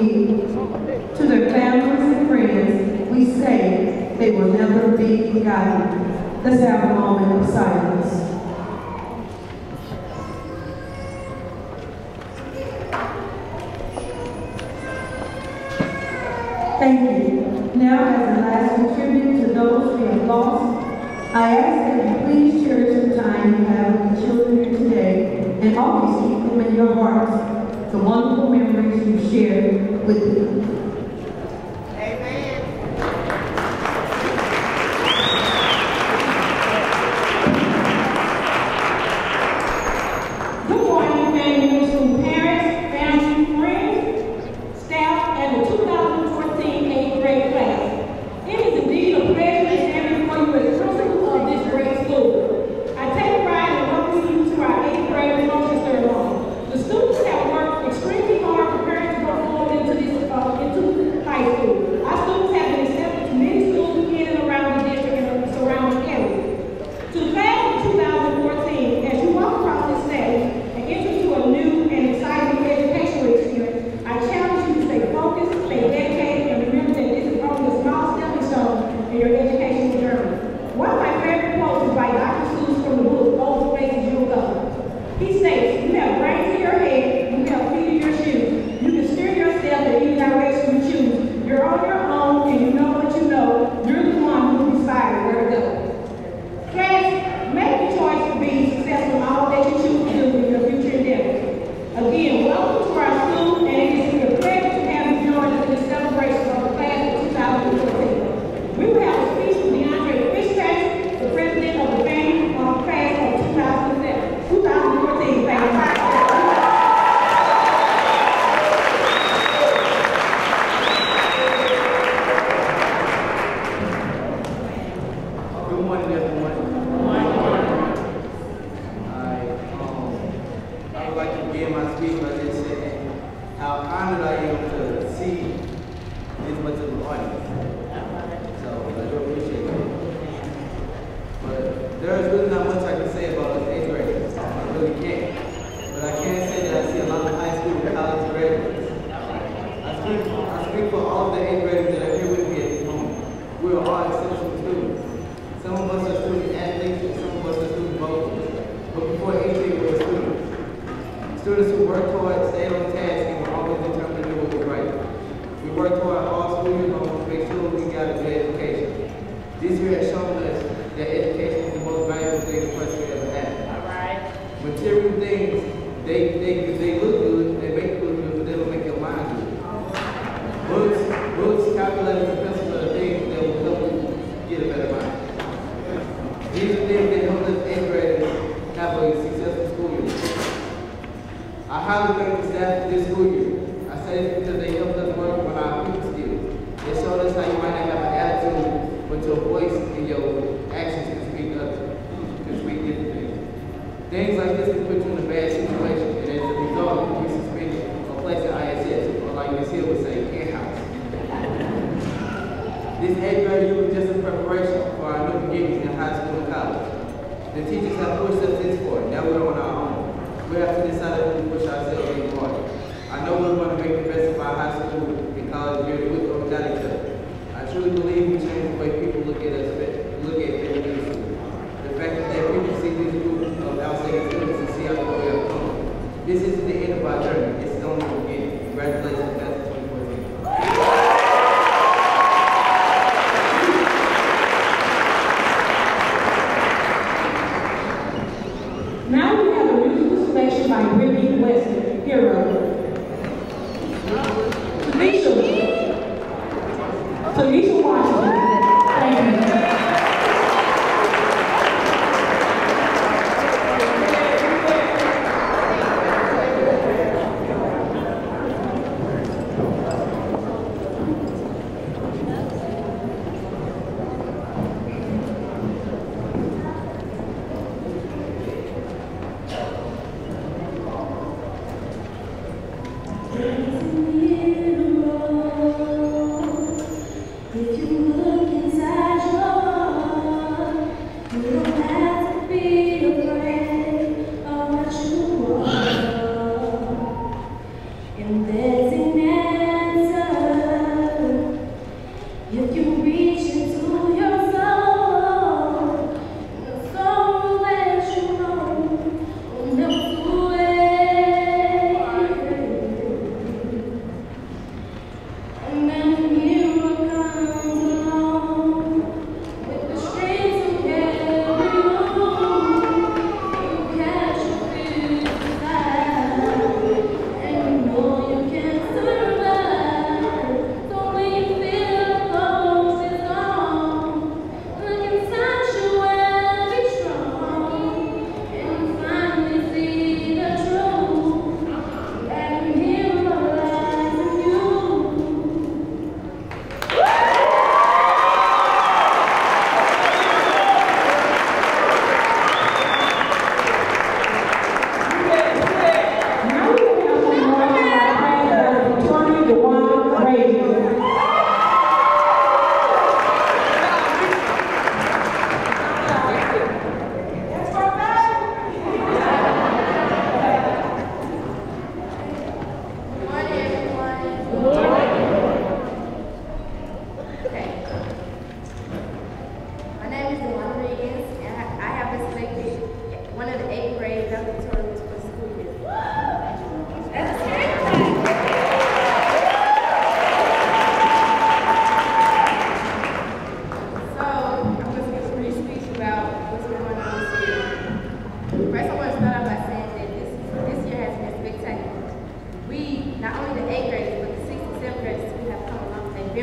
need. To their families and friends, we say they will never be forgotten. Let's have a moment of silence. Thank you. Now, as a last tribute to those we have lost, I ask that you please cherish the time you have with the children here today and always keep them in your hearts, the wonderful memories you shared with them. In the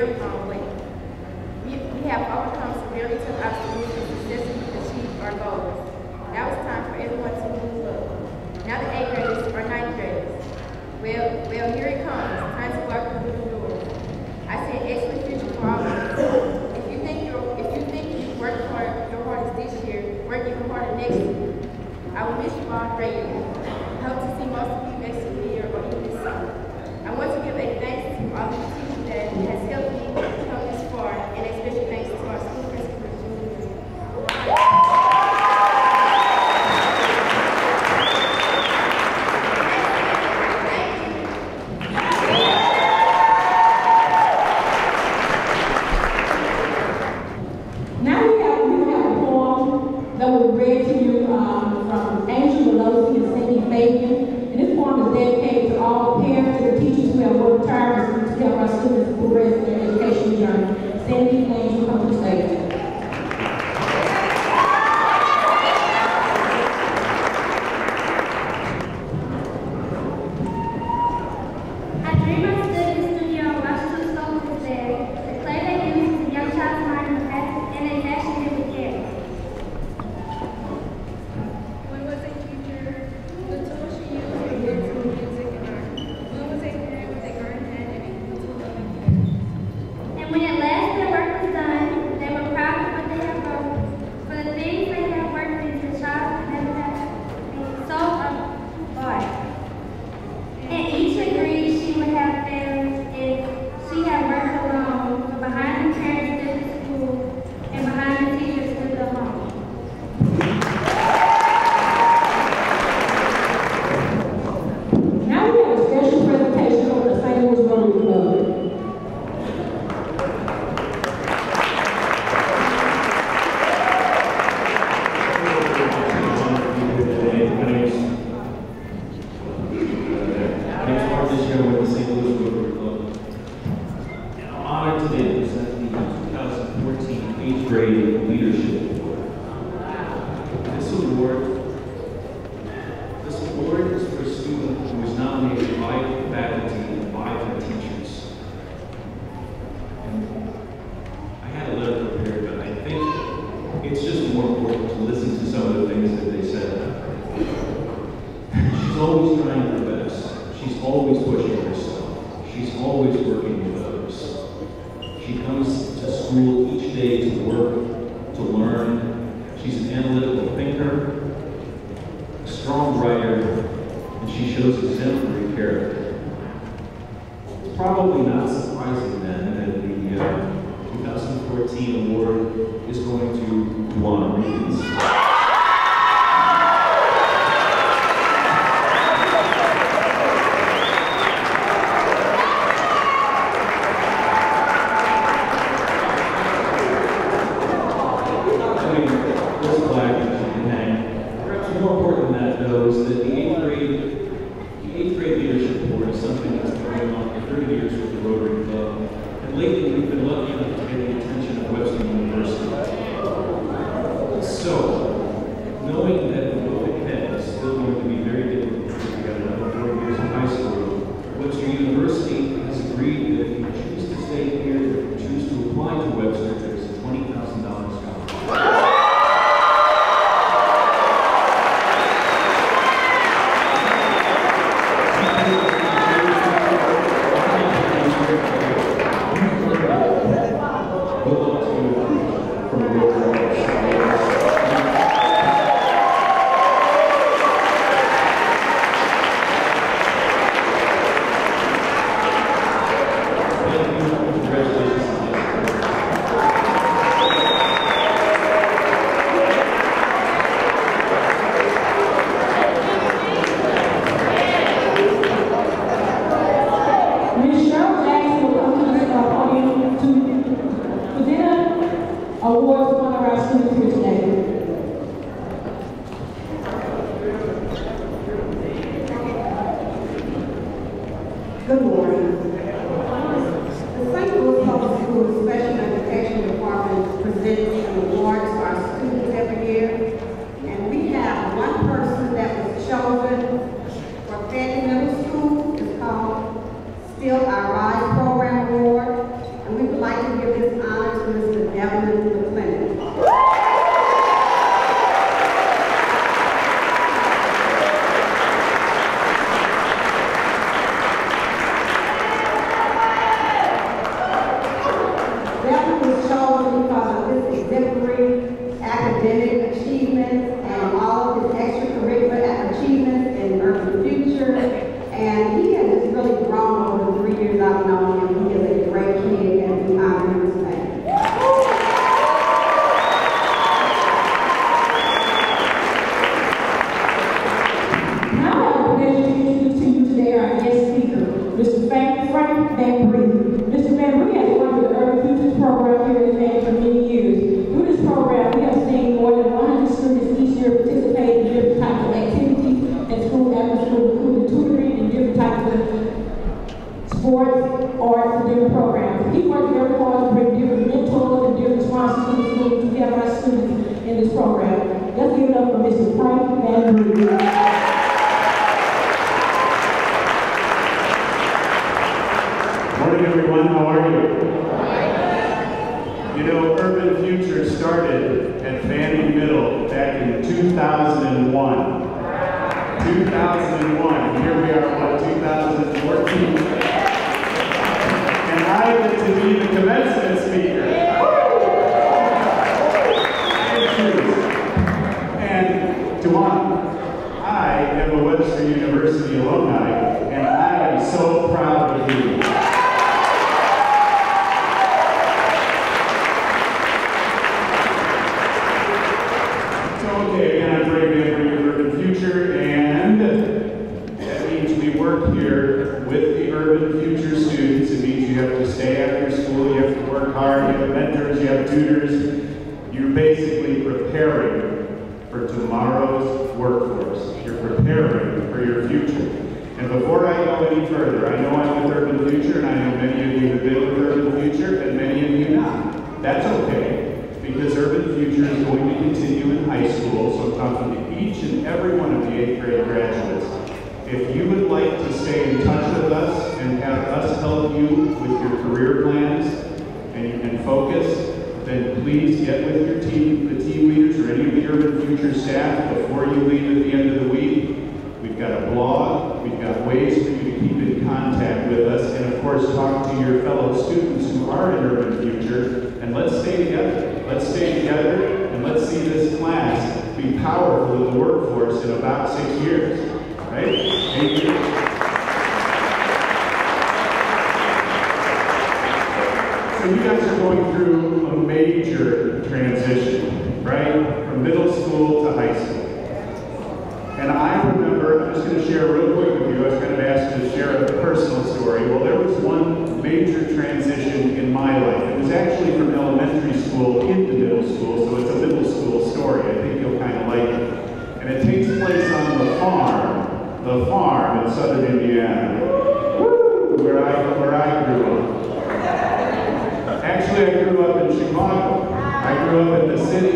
very long way. We have overcome some very tough obstacles and successfully achieved our goals. Now it's time for everyone to move up. Now the 8th graders are 9th graders. Well, here it comes. Time to walk through the doors. I see an excellent future for all of us. If you think you worked for your hardest this year, work even harder next year. I will miss you all greatly. I hope to see most of you next year or even this summer. I want to give a thanks to all of the teachers that has helped me come this far, and a special thanks to our school principals, Julie. Now we have a poem that was read to you from Angel Veloci and Cindy Fabian. And this poem is dedicated to all the parents and the teachers who have worked tirelessly to help our students progress in their education journey. Cindy, Angel, come to the stage. Good morning. The St. Louis Public Schools Special Education Department presents an award to our students every year, and we have one person that was chosen for Fannie Middle School. It's called Still Our Rise Program Award, and we would would like to give this honor to Mr. Devin McClendon. Devin was chosen because of his exemplary academic achievements and all of his extracurricular achievements in Urban Future. And he has just really grown over the 3 years I've known him. He is a great kid, and we honor him today. Now I have the pleasure to introduce to you today our guest speaker, Mr. Frank Van Bree. Mr. Van Bree has worked with the Urban Futures program here at Van for many years. Through this program, we have seen more than 100 students each year participate in different types of activities and school after school, including tutoring and different types of sports, arts, and different programs. He works very hard to bring different mentors and different sponsors to the school to help our students in this program. Let's give it up for Mr. Frank Van Bree. Morning, everyone. How are you? You know, Urban Future started at Fanning Middle back in 2001. 2001. Here we are, 2014. And I get to be the commencement speaker. And Duane, I am a Webster University alumni, and I am so proud of you. Okay, again, I'm Frank Van Bree with Urban Future, and that means we work here with the Urban Future students. It means you have to stay after school, you have to work hard, you have mentors, you have tutors. You're basically preparing for tomorrow's workforce. You're preparing for your future. And before I go any further, I know I'm with Urban Future, and I know many of you have been with Urban Future, and many of you not. That's okay. Because Urban Future is going to continue in high school, so I'm talking to each and every one of the 8th grade graduates. If you would like to stay in touch with us and have us help you with your career plans and focus, then please get with your team, the team leaders, or any of the Urban Future staff before you leave at the end of the week. We've got a blog, we've got ways for you to keep in contact with us, and of course talk to your fellow students who are in Urban Future, and let's stay together. Let's stay together, and let's see this class be powerful in the workforce in about 6 years, right? 8 years. So you guys are going through a major transition, right? From middle school to high school. And I remember, I'm just going to share real quick with you, I was kind of asked to share a personal story. Well, there was one major transition in my life. It was actually from elementary school into middle school, so it's a middle school story. I think you'll kind of like it. And it takes place on the farm in southern Indiana, where I grew up. Actually, I grew up in Chicago. I grew up in the city.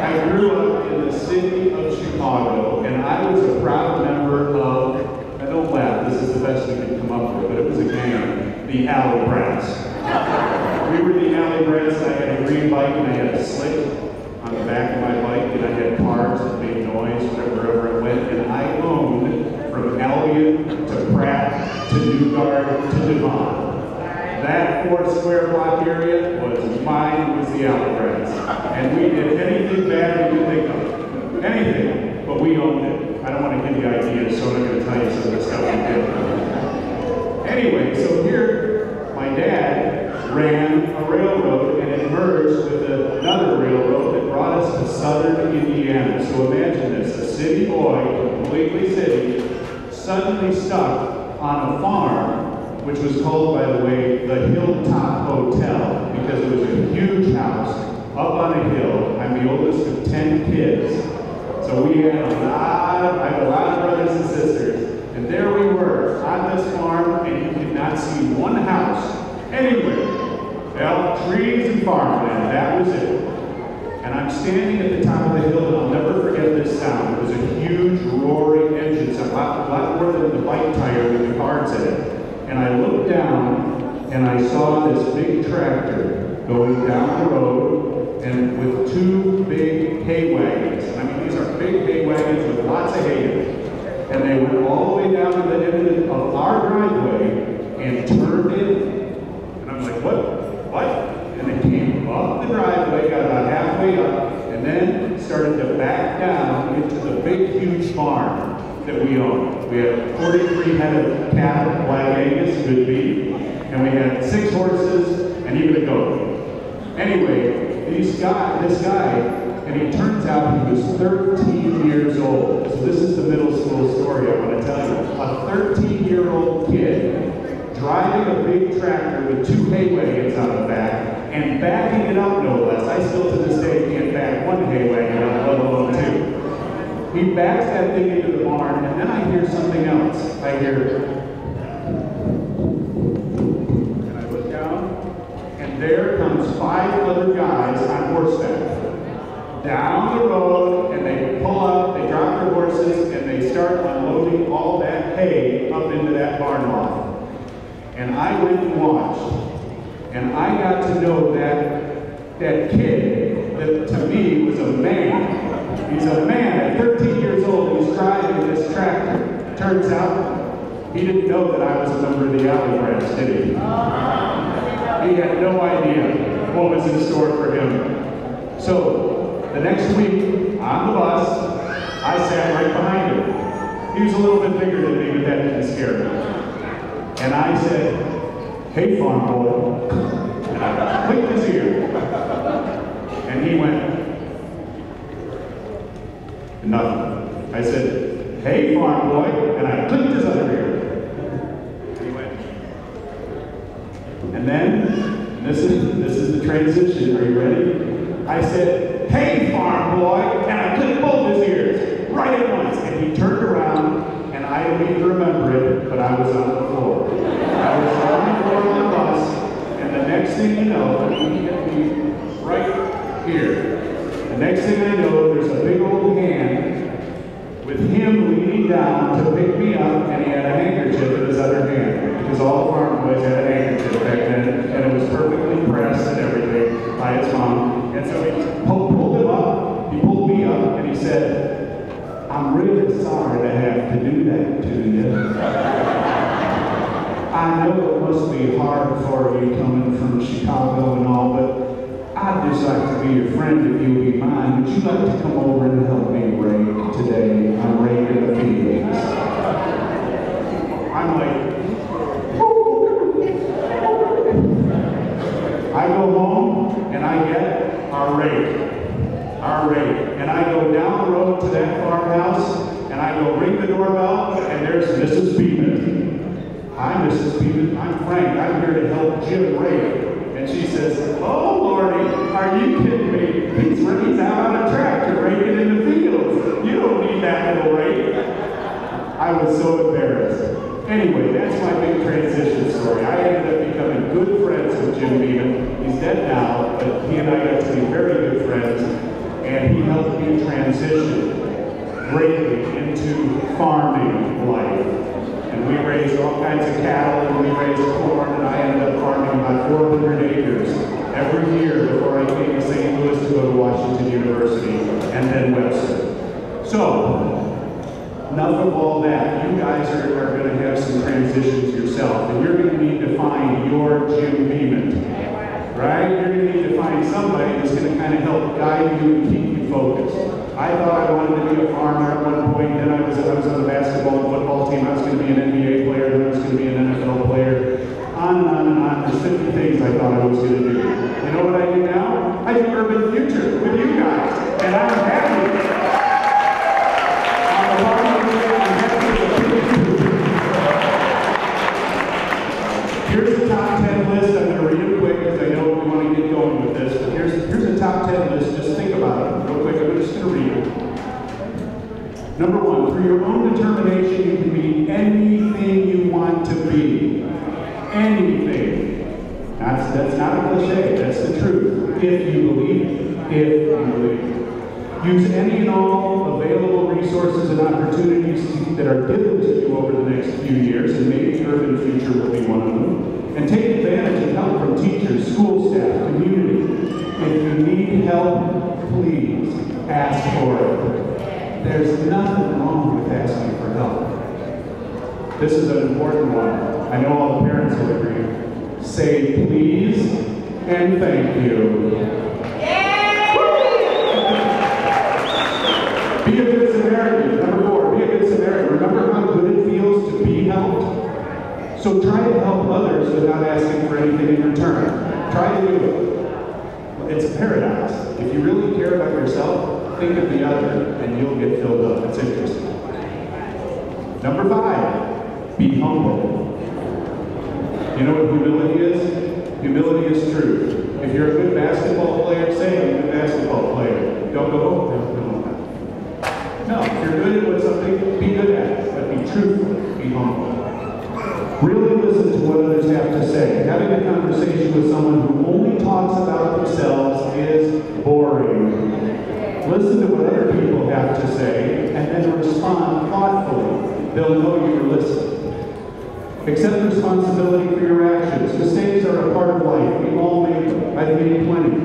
I grew up in the city of Chicago, and I was a proud member of, I don't laugh, this is the best we could come up with, but it was a gang, the Alley Brats. We were the Alley Brats, and I had a green bike, and I had a slick on the back of my bike, and I had cars that made noise wherever I went, and I owned from Elliott to Pratt to Newgard to Devon. That 4 square block area was mine, was the Alley Brats. And we did anything bad we could think of. Anything, but we owned it. I don't want to give you ideas, so I'm not going to tell you some of the stuff we did. Anyway, so here, my dad ran a railroad, and it merged with another railroad that brought us to southern Indiana. So imagine this, a city boy, completely city, suddenly stuck on a farm, which was called, by the way, the Hilltop Hotel, because it was a huge house up on a hill. I'm the oldest of 10 kids. So we had I have a lot of brothers and sisters. And there we were on this farm, and you could not see one house anywhere. Well, trees and farmland, that was it. And I'm standing at the top of the hill, and I'll never forget this sound. It was a huge roaring engine, a lot more than the bike tire with the cars in it. And I looked down, and I saw this big tractor going down the road and with two big hay wagons. I mean, these are big hay wagons with lots of hay in it. And they went all the way down to the end of our driveway and turned in. And I'm like, what? And they came up the driveway, got about halfway up, and then started to back down into the big, huge farm that we own. We had 43 head of cattle, Black Angus, good beef, and we had 6 horses and even a goat. Anyway, this guy, and he turns out he was 13 years old. So this is the middle school story I want to tell you. A 13-year-old kid driving a big tractor with 2 hay wagons on the back and backing it up, no less. I still to this day can't back 1 hay wagon up, let alone 2. He backs that thing into the barn, and then I hear something else. I hear, and I look down, and there comes 5 other guys on horseback down the road, and they pull up, they drop their horses, and they start unloading all that hay up into that barn loft. And I went and watched, and I got to know that kid that to me was a man. He's a man at 13 years old, he's driving this tractor. Turns out, he didn't know that I was a member of the Alley Branch, did he? He had no idea what was in store for him. So, the next week, on the bus, I sat right behind him. He was a little bit bigger than me, but that didn't scare me. And I said, "Hey, farm boy." And I clicked his ear. And he went, nothing. I said, "Hey, farm boy," and I clicked his other ear. And he went. And then, this is the transition. Are you ready? I said, "Hey, farm boy," and I clicked both his ears right at once. And he turned around, and I don't even remember it, but I was on the floor. I was on the floor of the bus, and the next thing you know, he hit me right here. The next thing I know, there's a big old hand with him leaning down to pick me up, and he had a handkerchief in his other hand, because all the farm boys had a handkerchief back then, and it was perfectly pressed and everything by his mom. And so he pulled him up, he pulled me up, and he said, "I'm really sorry to have to do that to you. I know it must be hard for you coming from Chicago and all, but I'd just like to be your friend if you'll be mine. Would you like to come over and help me rake today? I'm raking the fields." I'm like, I go home and I get our rake. And I go down the road to that farmhouse and I go ring the doorbell and there's Mrs. Beeman. "Hi, Mrs. Beeman. I'm Frank. I'm here to help Jim rake." And she says, "Oh, Lordy, are you kidding me? He's out on a tractor raking in the fields. You don't need that little rake." I was so embarrassed. Anyway, that's my big transition story. I ended up becoming good friends with Jim Beeman. He's dead now, but he and I got to be very good friends, and he helped me transition greatly into farming life. And we raised all kinds of cattle, and we raised corn, and I ended up farming about 400 acres every year before I came to St. Louis to go to Washington University, and then Webster. So, enough of all that. You guys are going to have some transitions yourself, and you're going to need to find your Jim Beeman, right? You're going to need to find somebody that's going to kind of help guide you and keep you focused. I thought I wanted to be a farmer at one point, then I was on the basketball and football team. I was going to be an NBA player, then I was going to be an NFL player. On and on and on. There's 50 things I thought I was going to do. You know what I do now? I do UrbanFUTURE with you guys, and I'm happy. Here's the top 10 list. I'm going to read it quick because I know we want to get going with this. But here's the top 10 list. Just think about it real quick. I'm just going to read it. Number 1, through your own determination, you can be anything you want to be. Anything. That's not a cliche. That's the truth. If you believe it. If you believe it. Use any and all available resources and opportunities that are given to you over the next few years, and maybe UrbanFUTURE will be one of them. And take advantage of help from teachers, school staff, community. If you need help, please ask for it. There's nothing wrong with asking for help. This is an important one. I know all the parents will agree. Say please and thank you. Be a good Samaritan. Number 4, be a good Samaritan. Remember how good it feels to be helped? So try to help others without asking for anything in return. Try to do it. It's a paradox. If you really care about yourself, think of the other and you'll get filled up. It's interesting. Number 5, be humble. You know what humility is? Humility is truth. If you're a good basketball player, say I'm a good basketball player. Don't go, no, if you're good at something, be good at it, but be truthful, be humble. Really listen to what others have to say. Having a conversation with someone who only talks about themselves is boring. Listen to what other people have to say, and then respond thoughtfully. They'll know you were listening. Accept responsibility for your actions. Mistakes are a part of life. We all make them. I've made plenty.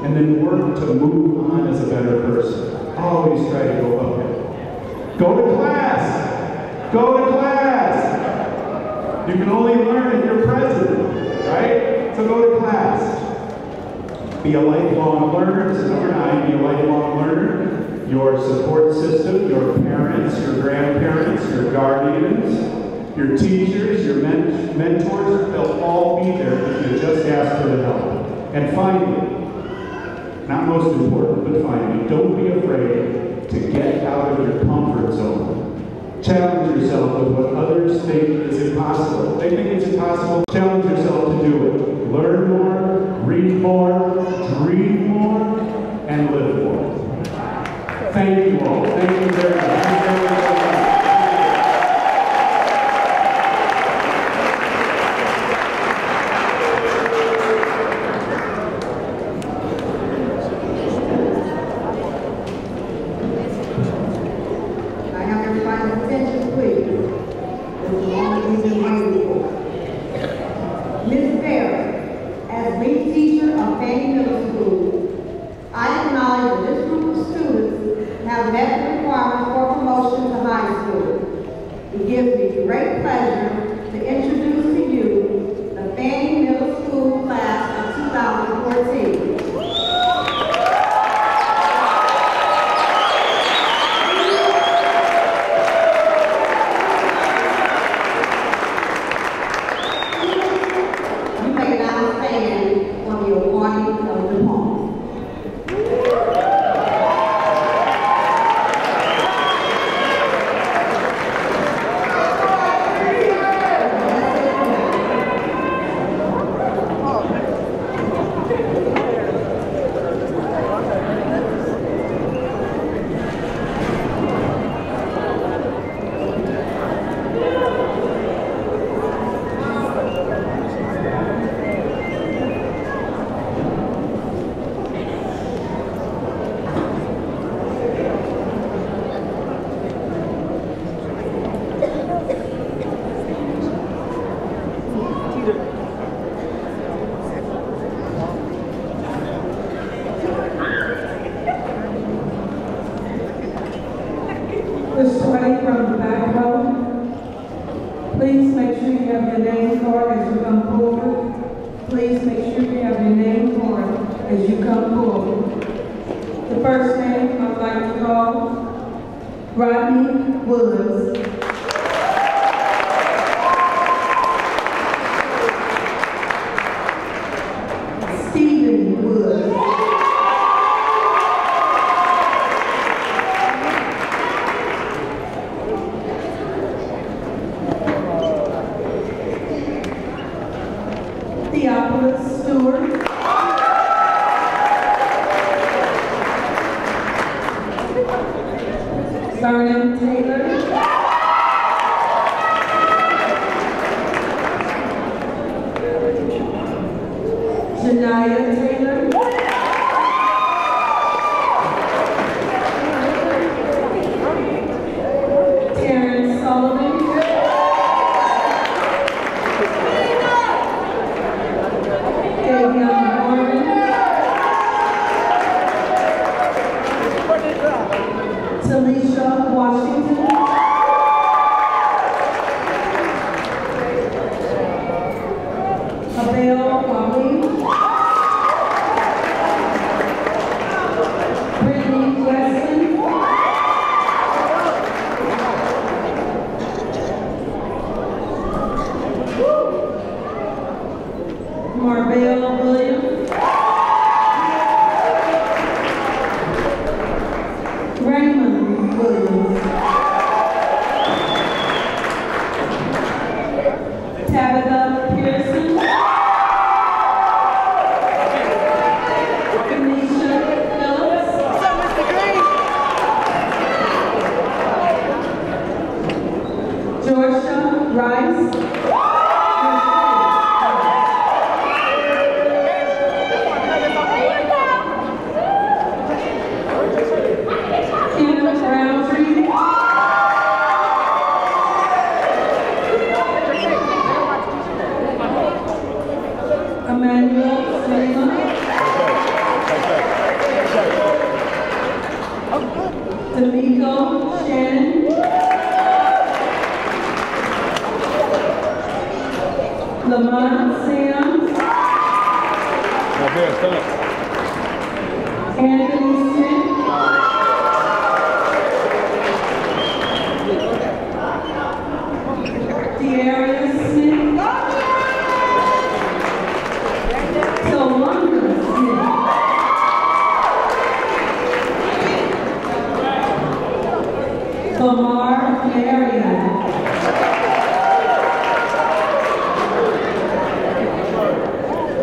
And then work to move on as a better person. Always try to go up there. Go to class! Go to class! You can only learn if you're present, right? So go to class. Be a lifelong learner. This is number 9, be a lifelong learner. Your support system, your parents, your grandparents, your guardians, your teachers, your mentors, they'll all be there if you just ask for the help. And finally, not most important, but finally, don't be afraid to get out of your comfort zone. Challenge yourself with what others think is impossible. They think it's impossible. Challenge yourself to do it. Learn more, read more, dream more, and live more. Thank you all. Thank you very much. Thank you very much. Abel Wally, Brittany Weston, Marbell Williams, Raymond Williams, Tabitha Pearson, Kenesha Phillips, Georgia Rice, Kenneth Roundtree, Emmanuel Salima, D'Amico Shannon, Lamont Sims, Anthony Smith, De'Arius Smith, Tawanda Smith, Lamar Marion,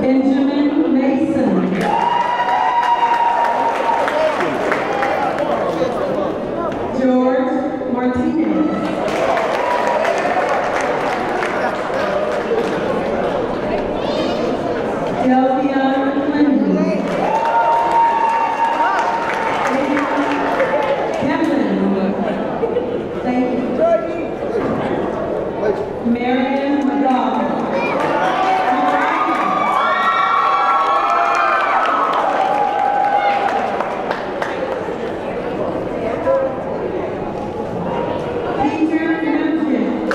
Benjamin Mason, George Martinez, Delphia Clinton, Kevin, thank you, Marion McDonald, Peter Nugent,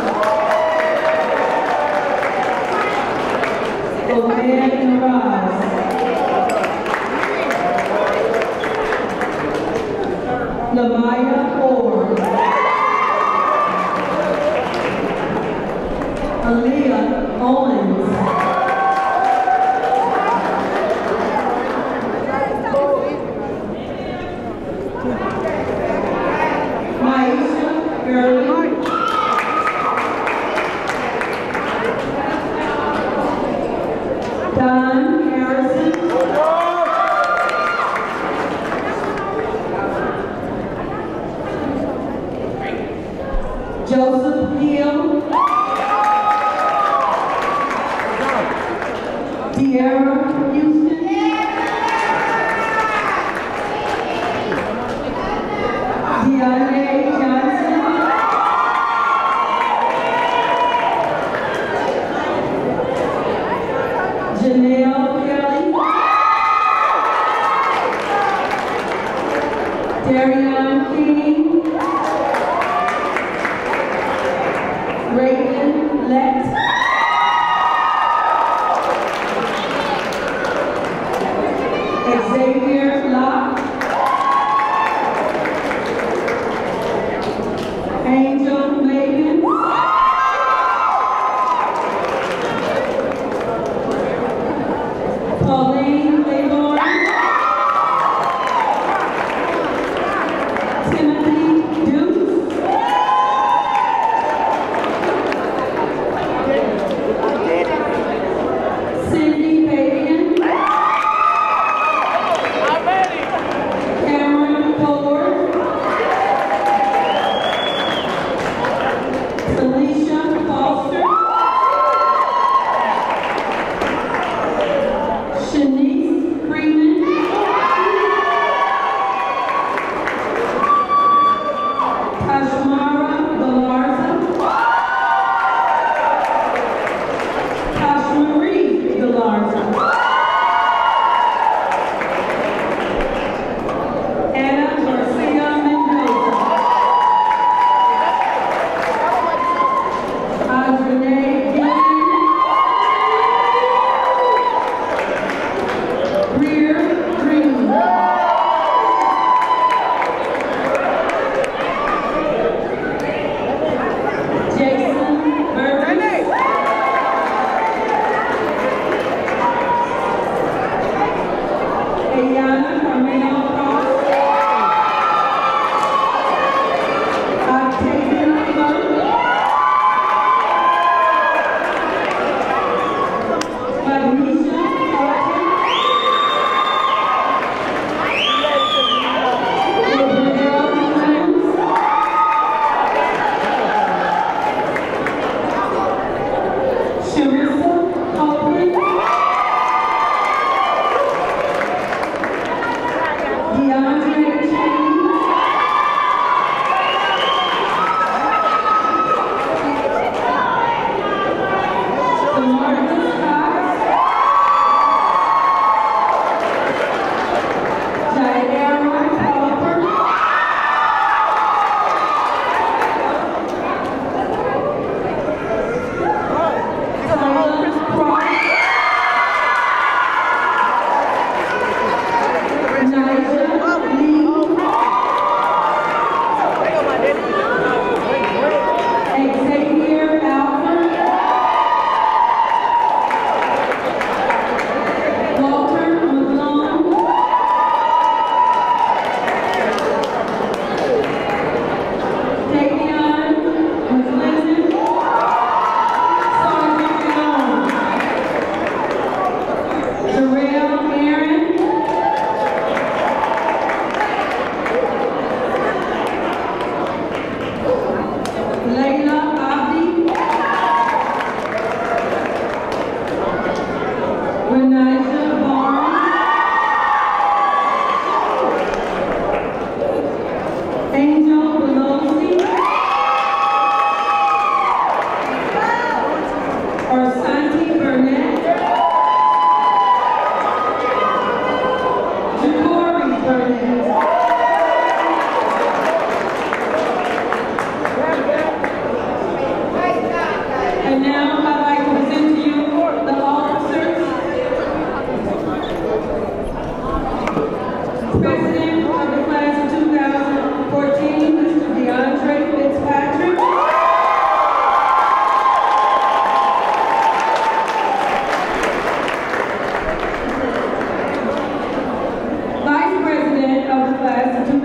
Obed Raz, Lamaya Ford, Aaliyah Owens, Maisha Gurley, Don Harrison, Joseph Hill, De'Ara Houston, De'Ane Johnson, Janelle Kelly, Darian King, Raven Lett, Xavier Locke, Angel Megan, Pauline Claiborne, Timothy Dukes, Cindy Fabian, Cameron Ford, Felicia Foster, Shanice Freeman, Kashmara Galarza, Kashmarie Galarza, Anna Garcia Mendoza, Adrene Gillian,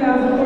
2004